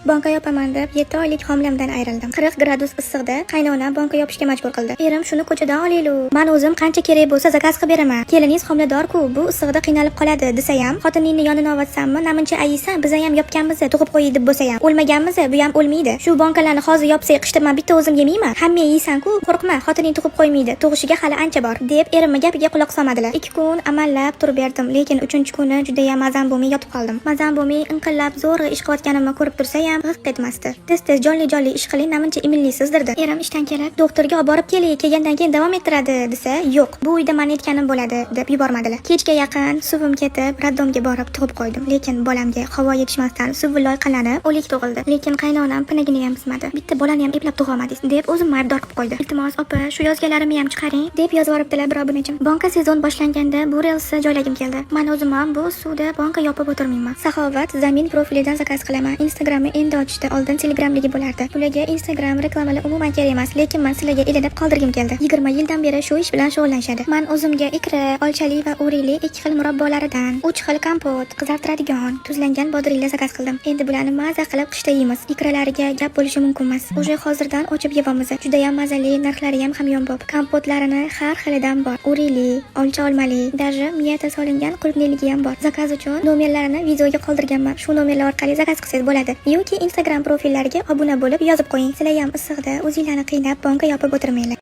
Banka yopaman deb 7 oylik homilamdan ayrildim. 40 gradus issiqda qaynonam banka yopishga majbur qildi. Erim shuni ko'chadan olaylu. Men o'zim qancha kerak bo'lsa zakaz qilib beraman. Keliningiz homilador-ku, bu issiqda qiynalib qoladi desa ham, xotiningni yonini olvatsammi, namuncha ayiysan, biz ham yopganmiz, tug'ib qo'y deb bo'lsa ham, o'lmaganmiz, bu ham o'lmaydi. Shu bankalarni hozir yopsak, qishda men bitta o'zim yemayman. Hamma yeysan-ku, qo'rqma, xotining tug'ib qo'ymaydi. Tug'ishiga hali ancha bor, deb erimning gapiga quloq solmadilar. 2 kun amallab turib berdim, lekin 3-kuni juda ham mazam bo'lmay yotib qoldim. Mazam bo'lmay inqillab zo'rg'a ish qilayotganimni ko'rib tursa ham g'iq etmasdi. Tez jonli ish qiling, namuncha imillisiz-dirdi. Erim ishdan kelib, doktorga olib borib keling, kelgandan keyin davom ettiradi desa, yo'q, bu uyda men aytganim bo'ladi deb yubormadilar. Kechga yaqin suvim ketib, raddomga borib tug'ib qo'ydim. Lekin bolamga havo yetishmasdan suvi loyqalanib, o'lik tug'ildi. Lekin qaynonam pinagini ham bismadi. Bitta bolani ham eplab tug'a olmadingiz deb o'zim aybdor qilib qo'ydi. Iltimos, opa, shu yozganlarimni ham chiqaring deb yozib yuboribdilar bir obunachim. Banka sezon boshlanganda bu relsni joylagim keldi. Men o'zim ham bu suvda banka yopib o'tirmayman. Saxovat Zamin profilidan zakaz qilaman. Instagramni endi ochishda oldin Telegramligi bo'lardi. Bularga Instagram reklamalar umuman kerak emas, lekin men sizlarga ilinib qoldirgim keldi. 20 yildan beri shu ish bilan shug'ullanishadi. Men o'zimga ikra, olchali va o'rili 2 xil murabbolaridan 3 xil kompot, qizartiradigan, tuzlangan bodringlar zakaz qildim. Endi bularni maza qilib qishda yeymiz. Ikralariga gap bo'lishi mumkin emas. O'sha hozirdan ochib yeyamiz. Juda ham mazali, narxlari ham hamyonbop. Kompotlarini har xilidan bor. O'rili, olcha olmali, даже miyata solingan qulupniligi ham bor. Zakaz uchun nomerlarini videoga qoldirganman. Shu nomerlar orqali zakaz qilsangiz bo'ladi. Yoki Instagram profillariga obuna bo'lib yozib qo'ying. Sizlar ham issiqda o'zinglarni qiynab banka yopib o'tirmanglar.